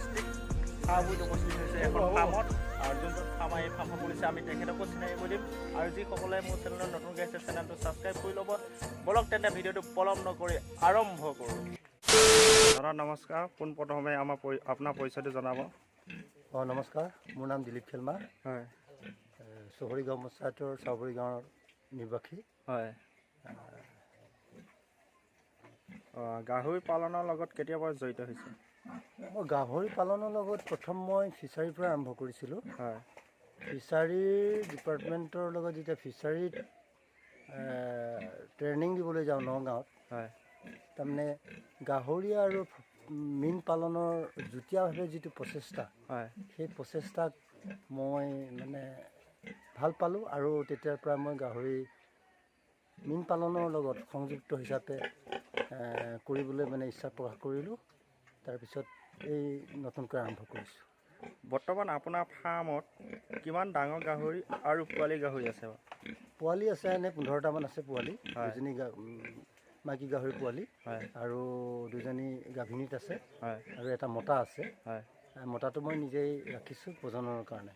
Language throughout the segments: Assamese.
ডিষ্ট্ৰিক্ট চাবুত উপস্থিত হৈছে এখন ফাৰ্মত আৰু যোনটো ফাৰ্মাৰ এই ফাৰ্ম কৰিছে আমি তেখেতকো চিনাকি কৰি দিম আৰু যিসকলে মোৰ চেনেলত নতুনকৈ আছে চেনেলটো ছাবস্ক্ৰাইব কৰি ল'ব বলক তেন্তে ভিডিঅ'টো পলম নকৰি আৰম্ভ কৰোঁ দাদা নমস্কাৰ পোনপ্ৰথমে আপোনাৰ পৰিচয়টো জনাব নমস্কাৰ মোৰ নাম দিলীপ খেলমা হয় চহৰী গাঁও পঞ্চায়তৰ চাবুৰী গাঁৱৰ নিবাসী হয় গাহৰি পালনৰ লগত কেতিয়াবা জড়িত হৈছে মই গাহৰি পালনৰ লগত প্ৰথম মই ফিচাৰীৰ পৰা আৰম্ভ কৰিছিলোঁ হয় ফিচাৰীৰ ডিপাৰ্টমেণ্টৰ লগত যেতিয়া ফিচাৰীত ট্ৰেইনিং দিবলৈ যাওঁ নগাঁৱত হয় তাৰমানে গাহৰি আৰু মীন পালনৰ যুটীয়াভাৱে যিটো প্ৰচেষ্টা হয় সেই প্ৰচেষ্টাক মই মানে ভাল পালোঁ আৰু তেতিয়াৰ পৰা মই গাহৰি মীন পালনৰ লগত সংযুক্ত হিচাপে কৰিবলৈ মানে ইচ্ছা প্ৰকাশ কৰিলোঁ তাৰপিছত এই নতুনকৈ আৰম্ভ কৰিছোঁ বৰ্তমান আপোনাৰ ফাৰ্মত কিমান ডাঙৰ গাহৰি আৰু পোৱালি গাহৰি আছে পোৱালি আছে এনে 15টামান আছে পোৱালি দুজনী মাইকী গাহৰি পোৱালি আৰু দুজনী গাভিনীত আছে আৰু এটা মতা আছে মতাটো মই নিজেই ৰাখিছোঁ প্ৰজননৰ কাৰণে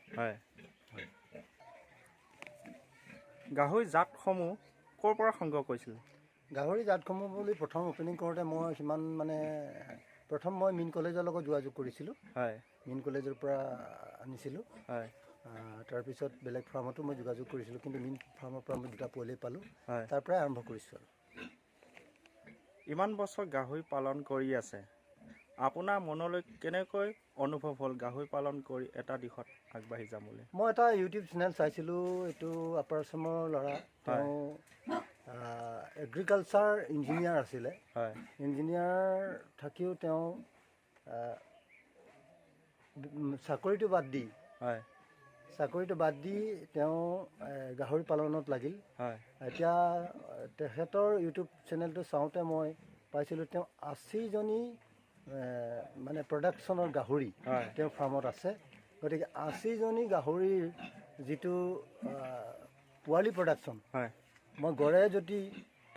গাহৰি জাতসমূহ ক'ৰ পৰা সংগ্ৰহ কৰিছিল গাহৰি জাতসমূহ বুলি প্ৰথম অপেনিং কৰোঁতে মই সিমান মানে প্ৰথম মই মীন কলেজৰ লগত যোগাযোগ কৰিছিলোঁ মীন কলেজৰ পৰা আনিছিলোঁ তাৰপিছত বেলেগ ফাৰ্মতো মই যোগাযোগ কৰিছিলোঁ কিন্তু মীন ফাৰ্মৰ পৰা মই দুটা পোৱালি পালোঁ তাৰ পৰাই আৰম্ভ কৰিছোঁ আৰু ইমান বছৰ গাহৰি পালন কৰি আছে আপোনাৰ মনলৈ কেনেকৈ অনুভৱ হ'ল গাহৰি পালন কৰি এটা দিশত আগবাঢ়ি যাম বুলি মই এটা ইউটিউব চেনেল চাইছিলোঁ এইটো আপাৰ আছামৰ ল'ৰা তেওঁ এগ্ৰিকালচাৰ ইঞ্জিনিয়াৰ আছিলে ইঞ্জিনিয়াৰ থাকিও তেওঁ চাকৰিটো বাদ দি তেওঁ গাহৰি পালনত লাগিল এতিয়া তেখেতৰ ইউটিউব চেনেলটো চাওঁতে মই পাইছিলোঁ তেওঁ 80জনী মানে প্ৰডাকশ্যনৰ গাহৰি তেওঁৰ ফাৰ্মত আছে গতিকে 80জনী গাহৰিৰ যিটো পোৱালি প্ৰডাকশ্যন মই গড়ে যদি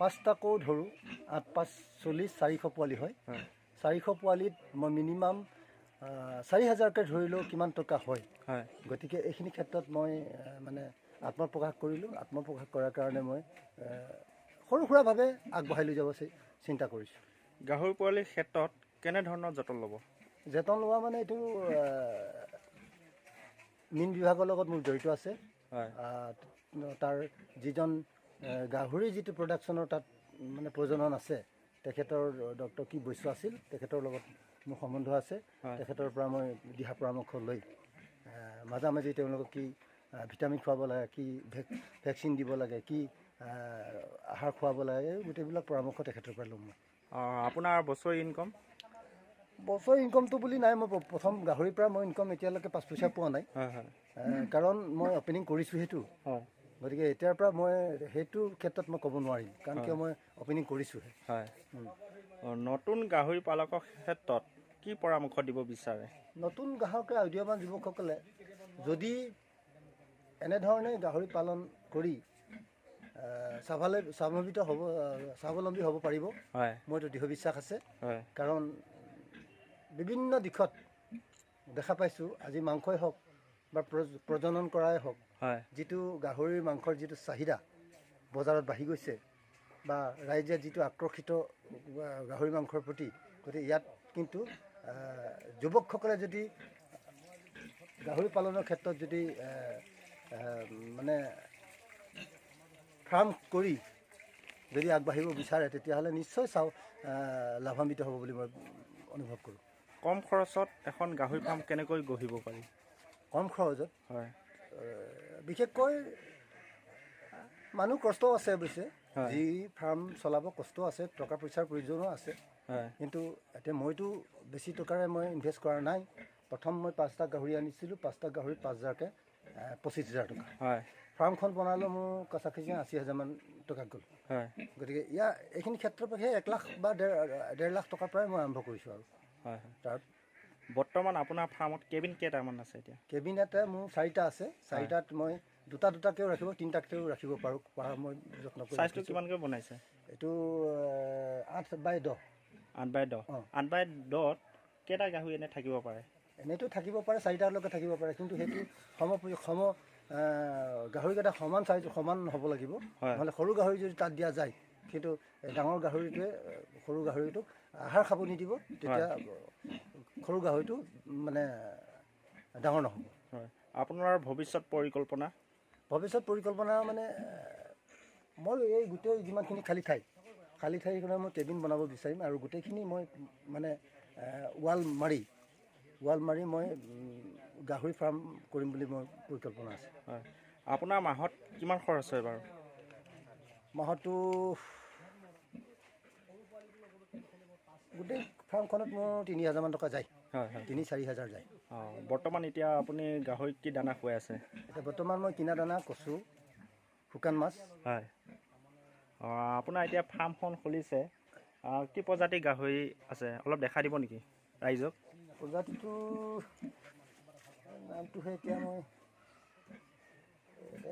5টাকৈ ধৰোঁ 8, 5, 40, 400 পোৱালি হয় 400 পোৱালিত মই মিনিমাম 4000কৈ ধৰিলেও কিমান টকা হয় গতিকে এইখিনি ক্ষেত্ৰত মই মানে আত্মপ্ৰকাশ কৰিলোঁ আত্মপ্ৰকাশ কৰাৰ কাৰণে মই সৰু সুৰাভাৱে আগবঢ়াই লৈ যাব চিন্তা কৰিছোঁ গাহৰি পোৱালিৰ ক্ষেত্ৰত কেনেধৰণৰ যতন ল'ব যতন লোৱা মানে এইটো মীন বিভাগৰ লগত মোৰ জড়িত আছে তাৰ যিজন গাহৰি যিটো প্ৰডাকশ্যনৰ তাত মানে প্ৰজনন আছে তেখেতৰ ডক্টৰ কি বৈশ্য আছিল তেখেতৰ লগত মোৰ সম্বন্ধ আছে তেখেতৰ পৰা মই দিহা পৰামৰ্শ লৈ মাজে মাজে তেওঁলোকক কি ভিটামিন খুৱাব লাগে কি ভেকচিন দিব লাগে কি আহাৰ খুৱাব লাগে এই গোটেইবিলাক পৰামৰ্শ তেখেতৰ পৰা ল'ম মই আপোনাৰ বছৰি ইনকমটো বুলি নাই মই প্ৰথম গাহৰিৰ পৰা মই ইনকম এতিয়ালৈকে 5 পইচা পোৱা নাই কাৰণ মই অপেনিং কৰিছোঁ সেইটো গতিকে এতিয়াৰ পৰা মই সেইটো ক্ষেত্ৰত মই ক'ব নোৱাৰিম কাৰণ কিয় মই অপেনিং কৰিছোঁহে নতুন গাহৰি পালকৰ ক্ষেত্ৰত কি পৰামৰ্শ দিব বিচাৰে নতুন গ্ৰাহকে উদীয়মান যুৱকসকলে যদি এনেধৰণে গাহৰি পালন কৰি স্বাৱলম্বী হ'ব পাৰিব মোৰ এইটো দৃঢ় বিশ্বাস আছে কাৰণ বিভিন্ন দিশত দেখা পাইছোঁ আজি মাংসই হওক বা প্ৰজনন কৰাই হওক যিটো গাহৰিৰ মাংসৰ যিটো চাহিদা বজাৰত বাঢ়ি গৈছে বা ৰাইজে যিটো আকৰ্ষিত গাহৰি মাংসৰ প্ৰতি গতিকে ইয়াত কিন্তু যুৱকসকলে যদি গাহৰি পালনৰ ক্ষেত্ৰত যদি মানে ফাৰ্ম কৰি যদি আগবাঢ়িব বিচাৰে তেতিয়াহ'লে নিশ্চয় লাভান্বিত হ'ব বুলি মই অনুভৱ কৰোঁ কম খৰচত এখন গাহৰি ফাৰ্ম কেনেকৈ গঢ়িব পাৰি কম খৰচত বিশেষকৈ মানুহ কষ্ট আছে অৱশ্যে যি ফাৰ্ম চলাব কষ্ট আছে টকা পইচাৰ প্ৰয়োজনো আছে কিন্তু এতিয়া মইতো বেছি টকাৰে মই ইনভেষ্ট কৰা নাই প্ৰথম মই 5টা গাহৰি আনিছিলোঁ 5টা গাহৰিত 5000কৈ 25000 টকা ফাৰ্মখন বনালে মোৰ কাছাকাছি 80000মান টকা গ'ল গতিকে এইখিনি ক্ষেত্ৰৰ পৰা 1 লাখ বা 1.5 লাখ টকাৰ পৰাই মই আৰম্ভ কৰিছোঁ আৰু তাৰ বৰ্তমান আপোনাৰ ফাৰ্মত কেবিন কেইটামান আছে এতিয়া কেবিন এটা মোৰ 4টা আছে 4টাত মই দুটাকেও ৰাখিব 3টাকেও ৰাখিব পাৰোঁ মই যত্ন কৰি সাইজটো কিমানকৈ বনাইছে এইটো 8 বাই 10 8 বাই 10 কেইটা গাহৰি এনে থাকিব পাৰে এনেইতো থাকিব পাৰে 4টালৈকে থাকিব পাৰে কিন্তু সেইটো গাহৰিকেইটা সমান চাইজ সমান হ'ব লাগিব নহ'লে সৰু গাহৰি যদি তাত দিয়া যায় কিন্তু ডাঙৰ গাহৰিটোৱে সৰু গাহৰিটোক আহাৰ খাব নিদিব তেতিয়া সৰু গাহৰিটো মানে ডাঙৰ নহ'ব। হয় আপোনাৰ ভৱিষ্যত পৰিকল্পনা মানে মই এই গোটেই যিমানখিনি খালী ঠাই কাৰণে মই কেবিন বনাব বিচাৰিম আৰু গোটেইখিনি মই মানে ৱাল মাৰি মই গাহৰি ফাৰ্ম কৰিম বুলি মই পৰিকল্পনা আছে। হয় আপোনাৰ মাহত কিমান খৰচ হয় বাৰু? মাহতো গোটেই ফাৰ্মখনত মোৰ 3,000 টকা যায়। হয় 3-4 হাজাৰ যায়। বৰ্তমান এতিয়া আপুনি গাহৰিক কি দানা খুৱাই আছে? এতিয়া বৰ্তমান মই কিনা দানা, কচু, শুকান মাছ। হয় আপোনাৰ এতিয়া ফাৰ্মখন খুলিছে কি প্ৰজাতিৰ গাহৰি আছে অলপ দেখাই দিব নেকি ৰাইজক? প্ৰজাতিটো নামটোহে এতিয়া মই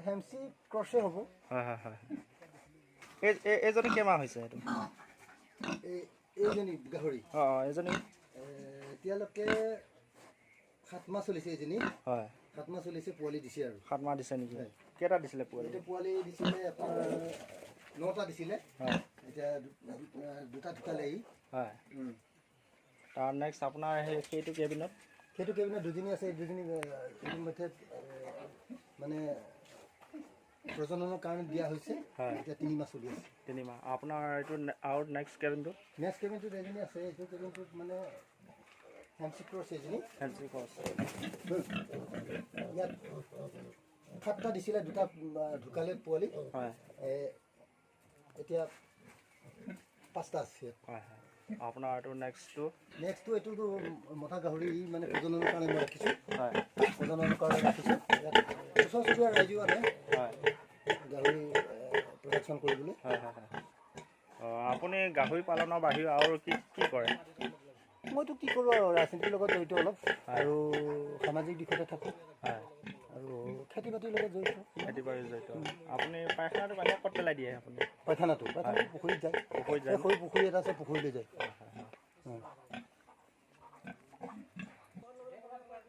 হেমচি ক্ৰছে হ'ব। হয় এইজনী কেইমাহ হৈছে এইটো? এইজনী গাহৰি এইজনী এতিয়ালৈকে 7 মাহ চলিছে। এইজনী হয় 7 মাহ চলিছে, পোৱালি দিছে আৰু 7 মাহ দিছে নেকি? কেইটা দিছিলে পোৱালি? পোৱালি দিছিলে আপোনাৰ 9টা দিছিলে। হয় এতিয়া 2টা ঢুকালে। হয় তাৰ নেক্সট আপোনাৰ সেইটো কেবিনত দুজনী আছে। দুজনী ইতিমধ্যে মানে প্ৰজননৰ কাৰণে দিয়া হৈছে। এতিয়া 3 মাহ চলি আছে। 3 মাহ আপোনাৰ এইটো আৰু নেক্সট কেবিনটোত এজনী আছে। এইটো কেবিনটোত মানে হেমচি ক্ৰছ এজনী। ইয়াত 7টা দিছিলে, 2টা ঢুকালে পোৱালি। হয় এতিয়া 5টা আছে। হয় আপোনাৰ এইটো নেক্সটটো এইটোতো মতা গাহৰি মানে প্ৰজননৰ কাৰণে মই ৰাখিছোঁ। হয় প্ৰজননৰ কাৰণে ৰাখিছোঁ। ইয়াত ওচৰ চুবুৰীয়া ৰাইজো আনে হয় গাহৰি প্ৰডাকশ্যন কৰিবলৈ। হয় আপুনি গাহৰি পালনৰ বাহিৰে আৰু কি কৰে? মইতো কি কৰোঁ আৰু ৰাজনীতিৰ লগত জড়িত অলপ আৰু সামাজিক দিশতে থাকোঁ। হয় আৰু খেতি বাতিৰ লগত জড়িত। আপুনি পায়খানাটো বাহিৰে ক'ত পেলাই দিয়ে? আপুনি পায়খানাটো পুখুৰীত যায়। সৰু পুখুৰী এটা আছে, পুখুৰীলৈ যায়।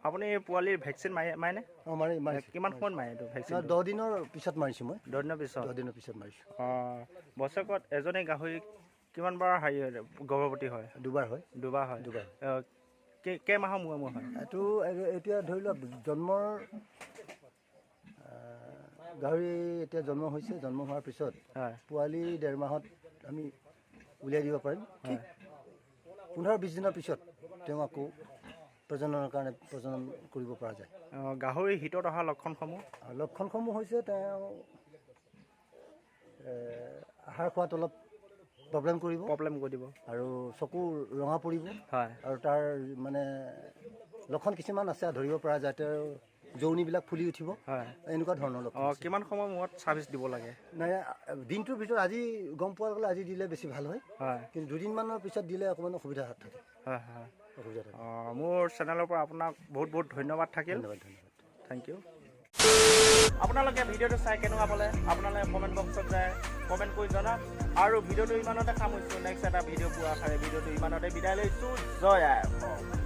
আপুনি পোৱালিৰ ভেকচিন মাৰেনে? মাৰি কিমান সময়ত মাৰে এইটো ভেকচিন? 10 দিনৰ পিছত মাৰিছোঁ মই। 10 দিনৰ পিছত? 10 দিনৰ পিছত মাৰিছোঁ। বছৰেকত এজনী গাহৰি কিমানবাৰ গৰ্ভৱতী হয়? 2বাৰ হয়। 2বাৰ হয়। কেইমাহৰ মূৰে হয়? এইটো এতিয়া ধৰি লওক জন্মৰ গাহৰি এতিয়া জন্ম হৈছে। জন্ম হোৱাৰ পিছত পোৱালি 1.5 মাহত আমি উলিয়াই দিব পাৰিম। ঠিক 15-20 দিনৰ পিছত তেওঁ আকৌ প্ৰজননৰ কাৰণে প্ৰজনন কৰিব পৰা যায়। গাহৰি হিতত অহা লক্ষণসমূহ হৈছে তেওঁ আহাৰ খোৱাত অলপ প্ৰব্লেম কৰিব আৰু চকু ৰঙা পৰিব। আৰু তাৰ মানে লক্ষণ কিছুমান আছে ধৰিব পৰা যায়। তেওঁ যৌনিবিলাক ফুলি উঠিব। এনেকুৱা ধৰণৰ লক্ষণ। কিমান সময় মূৰত ছাৰ্ভিচ দিব লাগে? নাই দিনটোৰ ভিতৰত আজি গম পোৱা গ'লে আজি দিলে বেছি ভাল হয়। কিন্তু 2 দিনমানৰ পিছত দিলে অকণমান অসুবিধা থাকে। মোৰ চেনেলৰ পৰা আপোনাক বহুত ধন্যবাদ থাকিল। Thank you. আপোনালোকে ভিডিঅ'টো চাই কেনেকুৱা পালে আপোনালোকে কমেণ্ট বক্সত যায় কমেণ্ট কৰি জনাওক। আৰু ভিডিঅ'টো ইমানতে সামৰিছোঁ। নেক্সট এটা ভিডিঅ' পোৱাৰ আশাৰে ভিডিঅ'টো ইমানতে বিদায় লৈছোঁ। জয় আই অসম।